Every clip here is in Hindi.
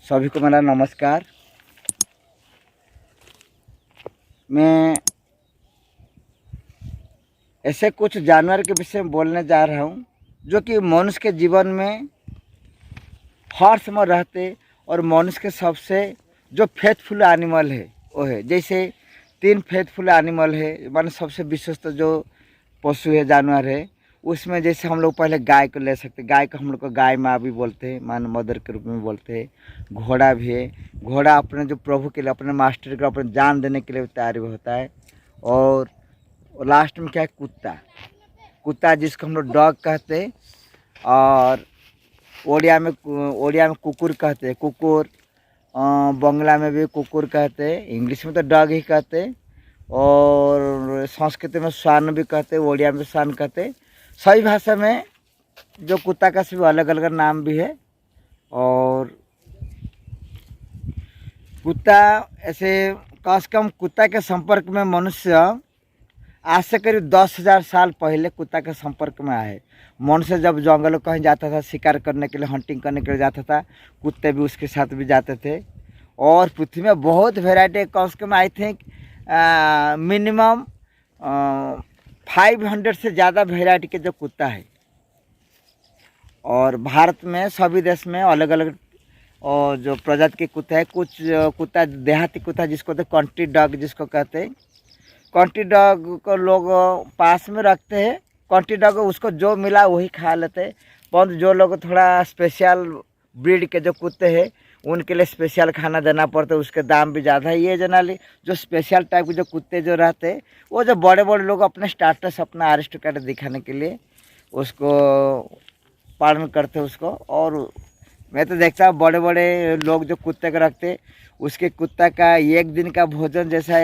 सभी को मेरा नमस्कार। मैं ऐसे कुछ जानवर के विषय में बोलने जा रहा हूँ जो कि मनुष्य के जीवन में हर समय रहते और मनुष्य के सबसे जो फेथफुल एनिमल है वो है। जैसे 3 फेथफुल एनिमल है, माने सबसे विश्वस्त जो पशु है, जानवर है, उसमें जैसे हम लोग पहले गाय को ले सकते हैं। गाय को हम लोग को गाय माँ भी बोलते हैं, मान मदर के रूप में बोलते हैं। घोड़ा भी है। घोड़ा अपने जो प्रभु के लिए, अपने मास्टर को अपने जान देने के लिए तैयार होता है। और लास्ट में क्या है, कुत्ता। कुत्ता जिसको हम लोग डॉग कहते हैं, और ओडिया में कुकुर कहते हैं। कुकुर बंगला में भी कुकुर कहते हैं, इंग्लिश में तो डॉग ही कहते हैं, और संस्कृत में श्वान भी कहते हैं, ओडिया में श्वान कहते हैं। सभी भाषा में जो कुत्ता का सभी अलग अलग नाम भी है। और कुत्ता ऐसे कम से कम कुत्ता के संपर्क में मनुष्य आज से करीब 10,000 साल पहले कुत्ता के संपर्क में आए। मनुष्य जब जंगलों कहीं जाता था शिकार करने के लिए, हंटिंग करने के लिए जाता था, कुत्ते भी उसके साथ भी जाते थे। और पृथ्वी में बहुत वेराइटी, कम से कम आई थिंक मिनिमम 500 से ज़्यादा वेराइटी के जो कुत्ता है। और भारत में सभी देश में अलग अलग और जो प्रजाति के कुत्ते हैं। कुछ कुत्ता देहाती कुत्ता जिसको तो कंट्री डॉग जिसको कहते हैं, कंट्री डॉग को लोग पास में रखते हैं। कंट्री डॉग उसको जो मिला वही खा लेते हैं। परंतु जो लोग थोड़ा स्पेशल ब्रीड के जो कुत्ते हैं उनके लिए स्पेशल खाना देना पड़ता है, उसके दाम भी ज़्यादा है। ये जनरली जो स्पेशल टाइप के जो कुत्ते जो रहते हैं वो जो बड़े बड़े लोग अपने स्टाटस, अपना अरिस्टोक्रेट दिखाने के लिए उसको पालन करते हैं उसको। और मैं तो देखता हूँ बड़े बड़े लोग जो कुत्ते को रखते, उसके कुत्ता का एक दिन का भोजन जैसा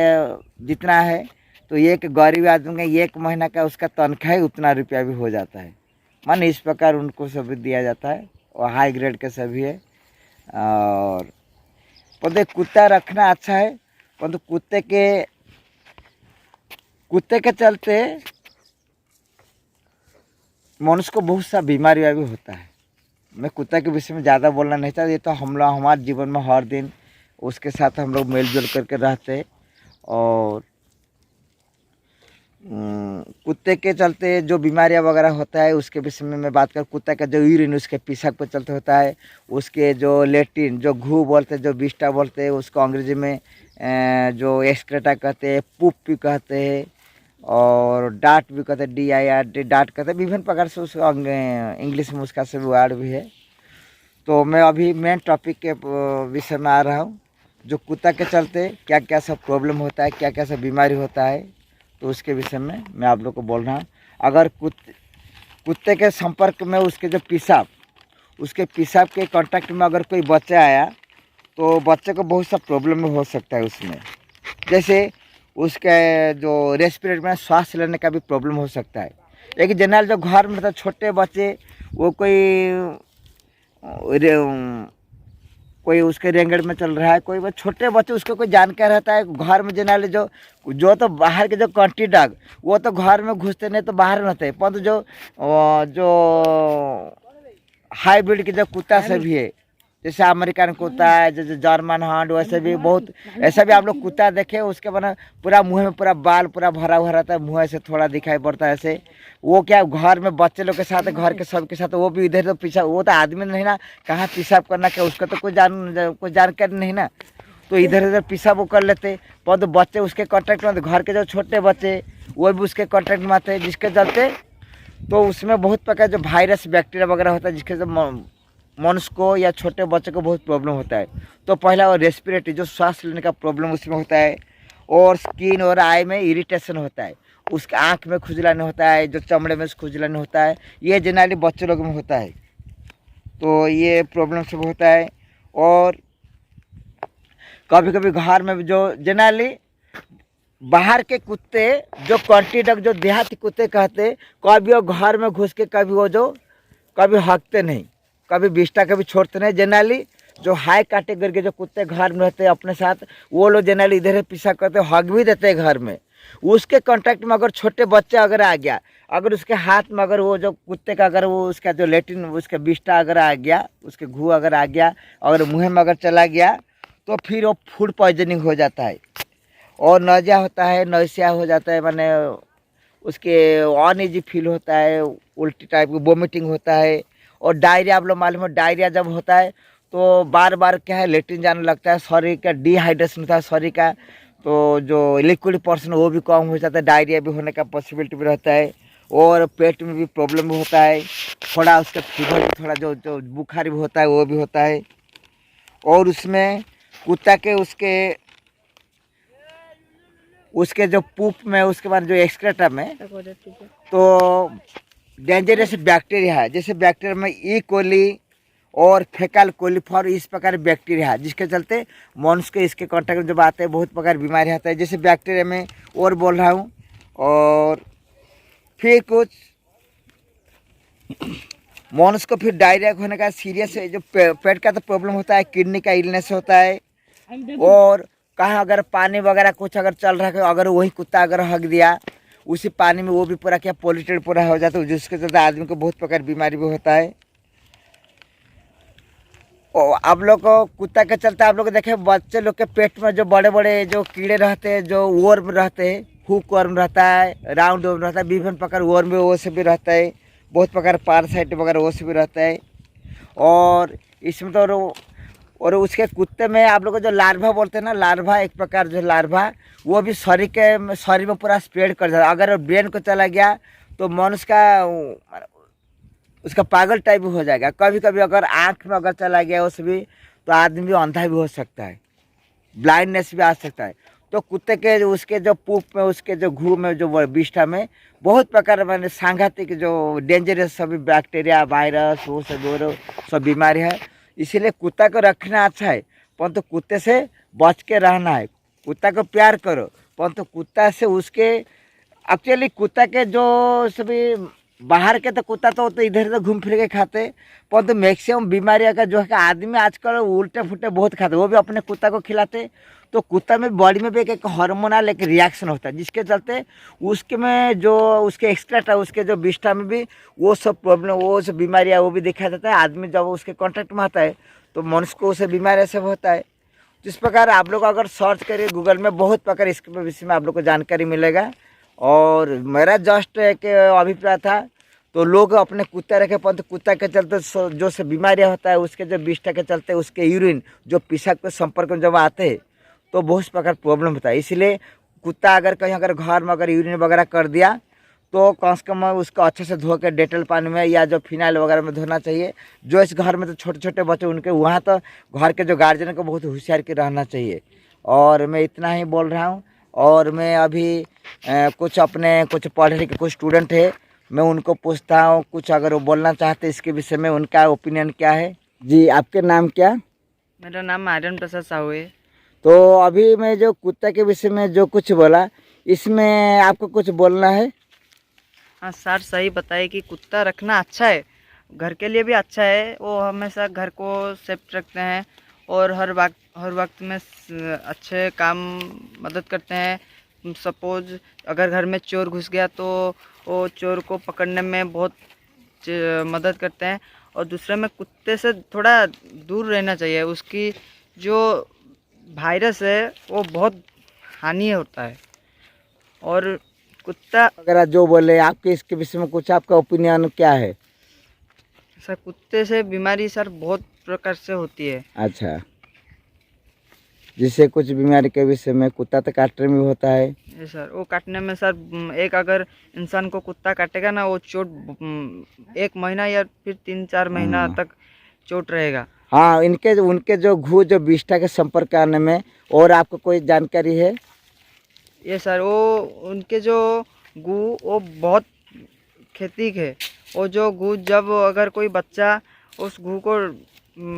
जितना है, तो एक गरीब आदमी का 1 महीना का उसका तनख्वाह ही उतना रुपया भी हो जाता है। मान इस प्रकार उनको सभी दिया जाता है, और हाई ग्रेड के सभी है। और परंतु कुत्ता रखना अच्छा है, परंतु कुत्ते के चलते मनुष्य को बहुत सा बीमारियाँ भी होता है। मैं कुत्ता के विषय में ज़्यादा बोलना नहीं चाहता। ये तो हम लोग हमारे जीवन में हर दिन उसके साथ हम लोग मिलजुल करके रहते हैं। और कुत्ते के चलते जो बीमारियां वगैरह होता है उसके विषय में मैं बात करूँ। कुत्ता का जो यूरिन उसके पेशाब के चलते होता है, उसके जो लेटिन जो घू बोलते हैं, जो बिस्टा बोलते हैं, उसको अंग्रेजी में जो एक्सक्रेटा कहते हैं, पुप भी कहते हैं, और डाट भी कहते हैं, DIRT डाट कहते हैं। विभिन्न प्रकार से उसका इंग्लिश में उसका सभी वर्ड भी है। तो मैं अभी मेन टॉपिक के विषय में आ रहा हूँ, जो कुत्ता के चलते क्या क्या सब प्रॉब्लम होता है, क्या क्या सब बीमारी होता है, तो उसके विषय में मैं आप लोग को बोल रहा हूँ। अगर कुत्ते के संपर्क में उसके जो पेशाब, उसके पेशाब के कांटेक्ट में अगर कोई बच्चा आया तो बच्चे को बहुत सा प्रॉब्लम हो सकता है उसमें। जैसे उसके जो रेस्पिरेटरी में सांस लेने का भी प्रॉब्लम हो सकता है। एक जनरल जो घर में रहता छोटे बच्चे, वो कोई उसके रेंगड़ में चल रहा है, कोई वो छोटे बच्चे उसको कोई जानकार रहता है घर में। जनरली जो तो बाहर के जो कंट्री डॉग वो तो घर में घुसते नहीं, तो बाहर रहते हैं। परंतु जो हाइब्रिड के जो कुत्ता से भी है, जैसे अमेरिकन कुत्ता है, जैसे जर्मन हॉन्ड, वैसे भी बहुत ऐसा भी आप लोग कुत्ता देखे, उसके बना पूरा मुँह में पूरा बाल पूरा भरा हुआ रहता है, मुँह ऐसे थोड़ा दिखाई पड़ता है ऐसे। वो क्या घर में बच्चे लोग के साथ, घर के सबके साथ, वो भी इधर तो पीछा, वो तो आदमी नहीं ना, कहाँ पेशाब करना क्या उसका तो कोई जानकारी नहीं ना, तो इधर इधर पेशाब वो कर लेते। परंतु बच्चे उसके कॉन्टैक्ट में, घर के जो छोटे बच्चे वो भी उसके कॉन्टैक्ट में आते हैं, जिसके चलते तो उसमें बहुत प्रकार जो वायरस बैक्टीरिया वगैरह होता है, जिसके मनुष्य को या छोटे बच्चे को बहुत प्रॉब्लम होता है। तो पहला वो रेस्पिरेटरी जो सांस लेने का प्रॉब्लम उसमें होता है, और स्किन और आई में इरिटेशन होता है, उसके आँख में खुजलाने होता है, जो चमड़े में खुजलाने होता है, ये जनरली बच्चे लोग में होता है। तो ये प्रॉब्लम सब होता है। और कभी कभी घर में भी जो जनरली बाहर के कुत्ते जो कंट्री डॉग जो देहाती कुत्ते कहते, कभी वो घर में घुस के कभी हकते नहीं, कभी बिस्टा कभी छोड़ते नहीं। जनरली जो हाई कैटेगरी के जो कुत्ते घर में रहते हैं अपने साथ, वो लोग जनरली इधर पीछा करते, हग भी देते हैं घर में, उसके कांटेक्ट में अगर छोटे बच्चे अगर आ गया, अगर उसके हाथ में अगर वो जो कुत्ते का अगर वो उसका जो लेटिन उसका बिष्टा अगर आ गया, उसके घू अगर आ गया, अगर मुँह में अगर चला गया, तो फिर वो फूड पॉइजनिंग हो जाता है और नौजिया होता है, नौसिया हो जाता है, माने उसके अनईजी फील होता है, उल्टी टाइप की वोमिटिंग होता है। और डायरिया, आप लोग मालूम हो डायरिया जब होता है तो बार बार क्या है लेटिन जाने लगता है, शरीर का डिहाइड्रेशन होता है शरीर का, तो जो लिक्विड पोर्शन वो भी कम हो जाता है, डायरिया भी होने का पॉसिबिलिटी भी रहता है। और पेट में भी प्रॉब्लम भी होता है, थोड़ा उसका फीवर थोड़ा जो जो बुखार भी होता है वो भी होता है। और उसमें कुत्ता के उसके जो पूप में, उसके बाद जो एक्सक्रेटा में तो डेंजरस बैक्टीरिया है, जैसे बैक्टीरिया में ई कोली और फेकल कोलीफॉर, इस प्रकार बैक्टीरिया है, जिसके चलते मनुष्य के इसके कांटेक्ट में जब आते हैं बहुत प्रकार बीमारी आता है। जैसे बैक्टीरिया में और बोल रहा हूँ। और फिर कुछ मनुष्य को फिर डायरिया होने का सीरियस जो पेट का तो प्रॉब्लम होता है, किडनी का इलनेस होता है। और कहाँ अगर पानी वगैरह कुछ अगर चल रहा है, अगर वही कुत्ता अगर हक दिया उसी पानी में, वो भी पूरा क्या पॉल्यूटेड पूरा हो जाता है, जिसके चलते आदमी को बहुत प्रकार बीमारी भी होता है। और आप लोग को कुत्ता के चलते आप लोग देखे बच्चे लोग के पेट में जो बड़े बड़े जो कीड़े रहते हैं, जो वर्म रहते हैं, हुक वर्म रहता है, राउंड वर्म रहता है, विभिन्न प्रकार वर्म वो से भी रहता है, बहुत प्रकार पारासाइट वगैरह वो से भी रहता है। और इसमें तो और उसके कुत्ते में आप लोग को जो लार्वा बोलते हैं ना, लार्वा एक प्रकार जो लार्वा वो भी शरीर में पूरा स्प्रेड कर जाता है। अगर ब्रेन को चला गया तो मनुष्य का उसका पागल टाइप हो जाएगा। कभी कभी अगर आँख में अगर चला गया उस भी, तो आदमी भी अंधा भी हो सकता है, ब्लाइंडनेस भी आ सकता है। तो कुत्ते के उसके जो पूप में, उसके जो घू में, जो विष्ठा में बहुत प्रकार मैंने सांघातिक जो डेंजरस सभी बैक्टीरिया, वायरस, वो सब बीमारी है। इसीलिए कुत्ता को रखना अच्छा है, परंतु कुत्ते से बच के रहना है। कुत्ता को प्यार करो, परंतु कुत्ता से उसके एक्चुअली कुत्ता के जो सभी बाहर के तो कुत्ता तो इधर इधर घूम फिर के खाते, परंतु मैक्सिमम बीमारियां का जो है आदमी आजकल उल्टे फुटे बहुत खाते, वो भी अपने कुत्ता को खिलाते। तो कुत्ता में बॉडी में भी एक हार्मोनल एक रिएक्शन होता है, जिसके चलते उसके में जो उसके एक्सक्रेट है, उसके जो विष्ठा में भी वो सब प्रॉब्लम, वो सब बीमारियाँ वो भी दिखाई देता है। आदमी जब उसके कॉन्टेक्ट में आता है तो मनुष्य को उसे बीमारी सब होता है। तो इस प्रकार आप लोग अगर सर्च करिए गूगल में, बहुत प्रकार इसके विषय में आप लोग को जानकारी मिलेगा। और मेरा जस्ट एक अभिप्राय था, तो लोग अपने कुत्ते रखे, परंतु कुत्ता के चलते जो से बीमारियाँ होता है, उसके जो विष्ठा के चलते उसके यूरिन जो पेशाब के संपर्क में जब आते हैं तो बहुत प्रकार प्रॉब्लम होता है। इसलिए कुत्ता अगर कहीं अगर घर में अगर यूरिन वगैरह कर दिया तो कम से कम उसको अच्छे से धो के डेटल पानी में या जो फिनाइल वगैरह में धोना चाहिए। जो इस घर में तो छोटे छोटे बच्चे उनके वहाँ तो घर के जो गार्जियन को बहुत होशियार के रहना चाहिए। और मैं इतना ही बोल रहा हूँ। और मैं अभी कुछ पढ़ लिखे कुछ स्टूडेंट है, मैं उनको पूछता हूँ कुछ अगर वो बोलना चाहते इसके विषय में, उनका ओपिनियन क्या है। जी, आपके नाम क्या? मेरा नाम आर्यन प्रसाद साहू है। तो अभी मैं जो कुत्ता के विषय में जो कुछ बोला, इसमें आपको कुछ बोलना है? हाँ सर, सही बताइए कि कुत्ता रखना अच्छा है, घर के लिए भी अच्छा है। वो हमेशा घर को सेफ रखते हैं और हर वक्त में अच्छे काम मदद करते हैं। सपोज अगर घर में चोर घुस गया तो वो चोर को पकड़ने में बहुत मदद करते हैं। और दूसरे में कुत्ते से थोड़ा दूर रहना चाहिए, उसकी जो वायरस है वो बहुत हानि होता है। और कुत्ता अगर जो बोले आपके इसके विषय में कुछ आपका ओपिनियन क्या है? सर, कुत्ते से बीमारी सर बहुत प्रकार से होती है। अच्छा, जिससे कुछ बीमारी के विषय में कुत्ता तो काटने में भी होता है। ये सर, वो काटने में सर एक अगर इंसान को कुत्ता काटेगा ना, वो चोट 1 महीना या फिर 3-4 महीना तक चोट रहेगा। हाँ, इनके उनके जो घू जो विष्ठा के संपर्क आने में, और आपको कोई जानकारी है? ये सर, वो उनके जो गू वो बहुत खेती है। वो जो गू जब अगर कोई बच्चा उस गू को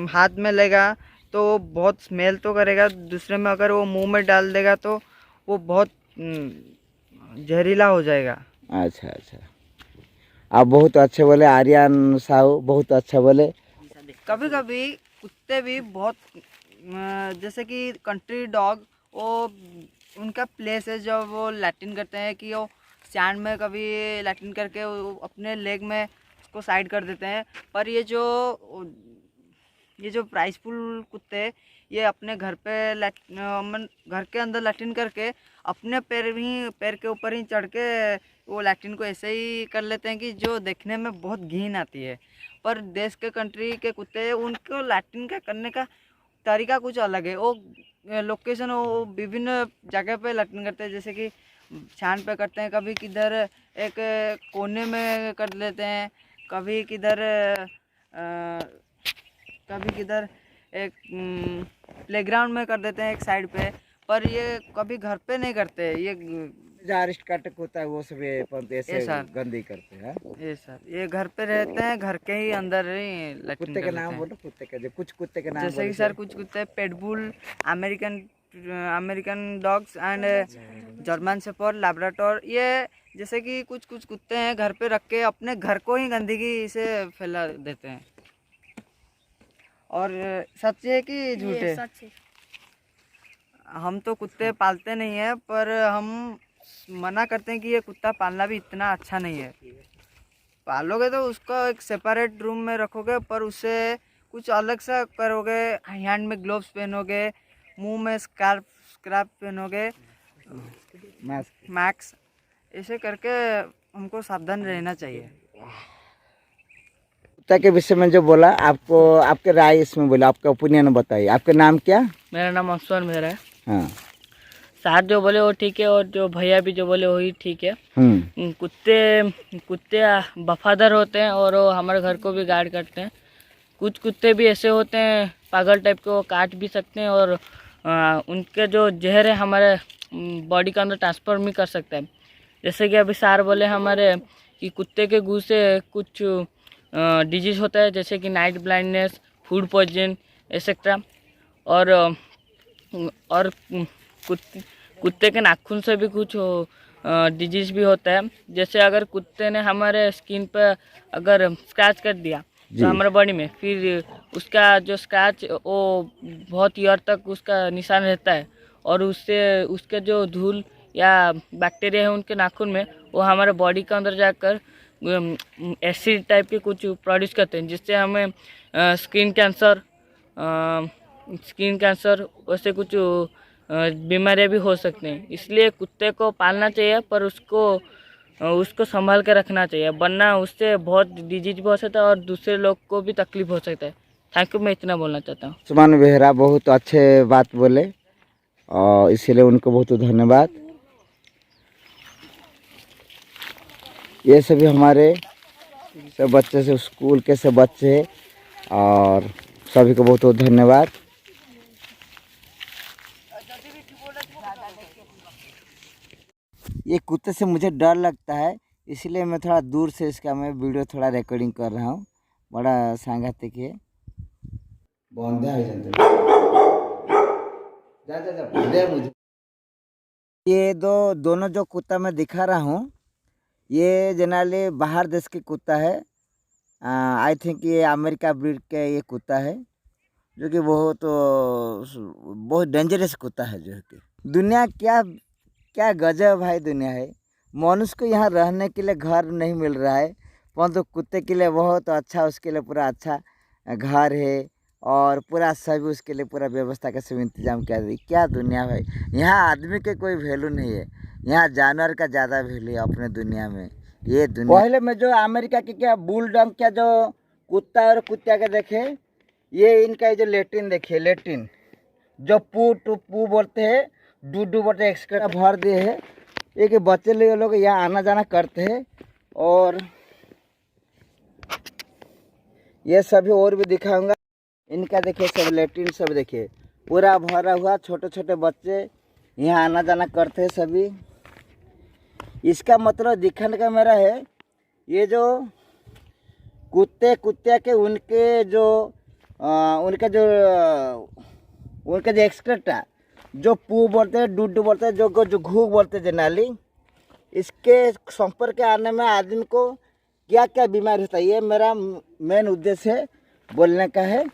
हाथ में लेगा तो वो बहुत स्मेल तो करेगा, दूसरे में अगर वो मुंह में डाल देगा तो वो बहुत जहरीला हो जाएगा। अच्छा अच्छा, आप बहुत अच्छे बोले आर्यन साहू, बहुत अच्छा बोले। कभी कभी कुत्ते भी बहुत जैसे कि कंट्री डॉग वो उनका प्लेस है जो वो लैट्रिन करते हैं कि वो सैंड में कभी लैट्रिन करके वो अपने लेग में उसको साइड कर देते हैं। पर ये जो प्राइसफुल कुत्ते हैं, ये अपने घर पे घर के अंदर लैट्रिन करके अपने पैर के ऊपर ही चढ़ के वो लैट्रिन को ऐसे ही कर लेते हैं कि जो देखने में बहुत घिन आती है। पर देश के कंट्री के कुत्ते उनको लैट्रिन का करने का तरीका कुछ अलग है। वो लोकेशन वो विभिन्न जगह पे लैट्रिन करते हैं, जैसे कि छान पे करते हैं, कभी किधर एक कोने में कर लेते हैं, कभी किधर कभी किधर एक प्लेग्राउंड में कर देते हैं एक साइड पे। पर ये कभी घर पे नहीं करते। ये जो अरिस्ट काटक होता है वो सब ये ऐसे सर गंदी करते हैं। ये सर ये घर पे रहते हैं, घर के ही अंदर ही लैट्रिन कुत्ते कर का लेते नाम हैं। बोलो, कुत्ते का कुछ कुत्ते के नाम जैसे कि सर कुछ कुत्ते pitbull, American dogs and German shepherd, Labrador, ये जैसे कि कुछ कुछ कुत्ते हैं घर पे रख के अपने घर को ही गंदगी से फैला देते हैं। और सच है कि झूठे? हम तो कुत्ते पालते नहीं है, पर हम मना करते हैं कि ये कुत्ता पालना भी इतना अच्छा नहीं है। पालोगे तो उसको एक सेपरेट रूम में रखोगे, पर उसे कुछ अलग सा करोगे, हैंड में ग्लोव्स पहनोगे, मुंह में स्क्रैप पहनोगे, मैक्स, ऐसे करके हमको सावधान रहना चाहिए। कुत्ता के विषय में जो बोला, आपको आपके राय इसमें बोला, आपका ओपिनियन बताइए। आपका नाम क्या? मेरा नाम अफसर मेहरा है। हाँ, साथ जो बोले वो ठीक है, और जो भैया भी जो बोले वही ठीक है। कुत्ते वफादार होते हैं और वो हमारे घर को भी गार्ड करते हैं। कुछ कुत्ते भी ऐसे होते हैं पागल टाइप के, वो काट भी सकते हैं और उनके जो जहर है हमारे बॉडी के अंदर ट्रांसफर भी कर सकता है। जैसे कि अभी सार बोले हमारे कि कुत्ते के गू से कुछ डिजीज होता है, जैसे कि night blindness, food poison etcetera. और कुत्ते के नाखून से भी कुछ डिजीज भी होता है। जैसे अगर कुत्ते ने हमारे स्किन पे अगर स्क्रैच कर दिया तो हमारे बॉडी में, फिर उसका जो स्क्रैच वो बहुत ईयर तक उसका निशान रहता है, और उससे उसके जो धूल या बैक्टीरिया है उनके नाखून में, वो हमारे बॉडी के अंदर जाकर एसिड टाइप के कुछ प्रोड्यूस करते हैं, जिससे हमें स्किन कैंसर वैसे कुछ बीमारियां भी हो सकते हैं। इसलिए कुत्ते को पालना चाहिए, पर उसको संभाल के रखना चाहिए, वरना उससे बहुत डिजीज भी हो सकता है और दूसरे लोग को भी तकलीफ हो सकता है। थैंक यू, मैं इतना बोलना चाहता हूँ। सुमन बेहरा बहुत अच्छे बात बोले और इसीलिए उनको बहुत धन्यवाद। ये सभी हमारे सब बच्चे से स्कूल के सब बच्चे हैं और सभी को बहुत बहुत धन्यवाद। ये कुत्ते से मुझे डर लगता है, इसलिए मैं थोड़ा दूर से इसका मैं वीडियो थोड़ा रिकॉर्डिंग कर रहा हूँ। बड़ा सांघातिक है। मुझे ये दोनों जो कुत्ता मैं दिखा रहा हूँ, ये जनरली बाहर देश के कुत्ता है। आई थिंक ये अमेरिका ब्रीड के ये कुत्ता है, जो कि बहुत डेंजरस कुत्ता है। जो कि दुनिया क्या क्या गजब भाई दुनिया है। मनुष्य को यहाँ रहने के लिए घर नहीं मिल रहा है, परंतु कुत्ते के लिए बहुत अच्छा, उसके लिए पूरा अच्छा घर है और पूरा सभी उसके लिए पूरा व्यवस्था का सब इंतजाम किया है। क्या दुनिया भाई, यहाँ आदमी के कोई वैल्यू नहीं है, यहाँ जानवर का ज़्यादा वैल्यू है अपने दुनिया में। ये दुनिया पहले में जो अमेरिका के क्या बुलडॉग क्या जो कुत्ता और कुत्ता के देखे, ये इनका जो लेट्रिन देखिए, लेट्रिन जो पू बोलते हैं, डूडू बोलते हैं, एक्सक्रेट भर दिए है। एक बच्चे लोग यहाँ आना जाना करते हैं। और ये सभी और भी दिखाऊंगा। इनका देखिए सब लेट्रिन सब देखिए पूरा भरा हुआ, छोटे छोटे बच्चे यहाँ आना जाना करते हैं सभी। इसका मतलब दिखाने का मेरा है, ये जो कुत्ते के उनके जो एक्सक्रेटा जो पू बोलते हैं, डूडू बोलते हैं, जो घूग बोलते हैं जनरली, इसके संपर्क के आने में आदमी को क्या क्या बीमारी होता है, ये मेरा मेन उद्देश्य बोलने का है।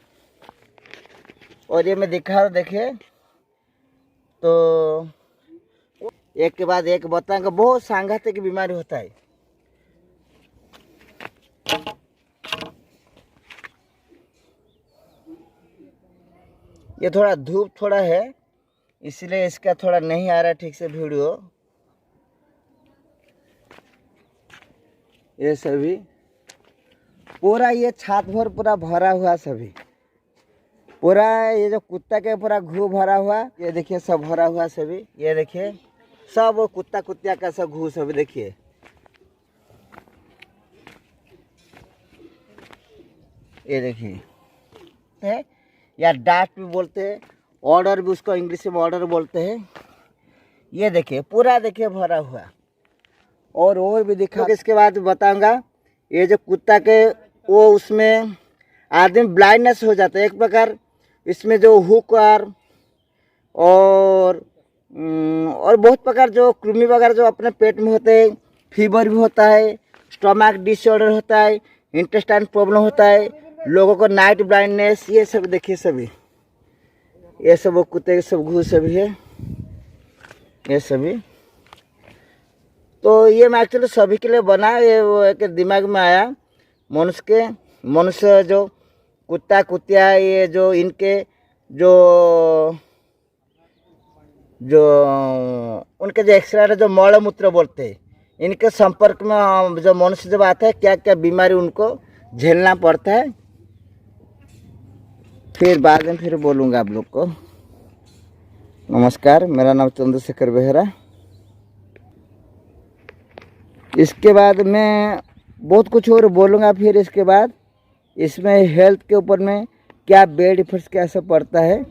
और ये मैं दिखा रहा, देखिए तो एक के बाद एक बताऊंगा, बहुत सांघातिक बीमारी होता है। ये थोड़ा धूप थोड़ा है, इसलिए इसका थोड़ा नहीं आ रहा ठीक से वीडियो। ये सभी पूरा ये छात भर पूरा भरा हुआ, सभी पूरा ये जो कुत्ता के पूरा घू भरा हुआ, ये देखिए सब भरा हुआ सभी। ये देखिए सब वो कुत्ता कुत्तिया का सब घू सभी देखिए। ये देखिए है, या डाट भी बोलते हैं, ऑर्डर भी उसको इंग्लिश में ऑर्डर बोलते हैं। ये देखिए पूरा देखिए भरा हुआ, और भी दिखा। तो इसके बाद बताऊंगा, ये जो कुत्ता के वो उसमें आदमी ब्लाइंडनेस हो जाता है एक प्रकार। इसमें जो हुक और बहुत प्रकार जो कृमि वगैरह जो अपने पेट में होते हैं, फीवर भी होता है, स्टमक डिसऑर्डर होता है, इंटेस्टाइन प्रॉब्लम होता है, लोगों को नाइट ब्लाइंडनेस, ये सब देखिए सभी। ये सब वो कुत्ते के सब घूस सभी है, ये सभी। तो ये मैं एक्चुअली सभी के लिए बना, ये वो एक दिमाग में आया। मनुष्य जो कुत्ता कुत्तिया, ये जो इनके जो उनके जो एक्सरे जो मल मूत्र बोलते हैं, इनके संपर्क में जो मनुष्य जब आता है, क्या क्या बीमारी उनको झेलना पड़ता है, फिर बाद में फिर बोलूँगा आप लोग को। नमस्कार, मेरा नाम चंद्रशेखर बेहरा। इसके बाद मैं बहुत कुछ और बोलूँगा। फिर इसके बाद इसमें हेल्थ के ऊपर में क्या बैड इफेक्ट्स कैसे पड़ता है।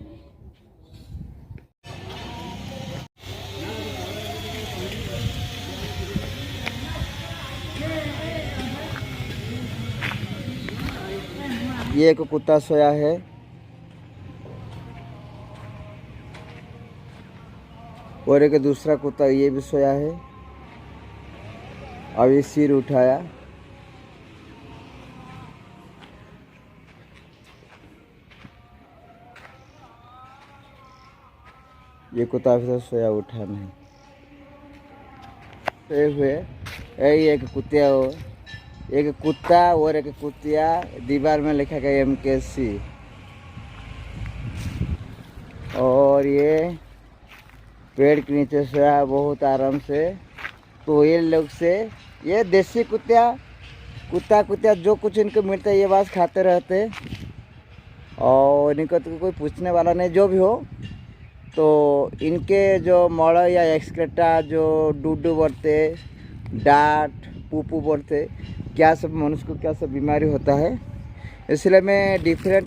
ये एक कुत्ता सोया है, और एक दूसरा कुत्ता ये भी सोया है। अभी सिर उठाया। ये कुत्ता अभी तक सोया उठा नहीं। सोए हुए एक कुत्तिया, एक कुत्ता और एक कुत्तिया, दीवार में लिखा गया MKC। और ये पेड़ के नीचे सोया बहुत आराम से। तो ये लोग से ये देसी कुत्ता जो कुछ इनको मिलता है ये बस खाते रहते, और इनको तो कोई पूछने वाला नहीं। जो भी हो, तो इनके जो मड़ या एक्सक्रेटा जो डूडू बढ़ते, डांट पुपू बढ़ते, क्या सब मनुष्य को क्या सब बीमारी होता है, इसलिए मैं डिफरेंट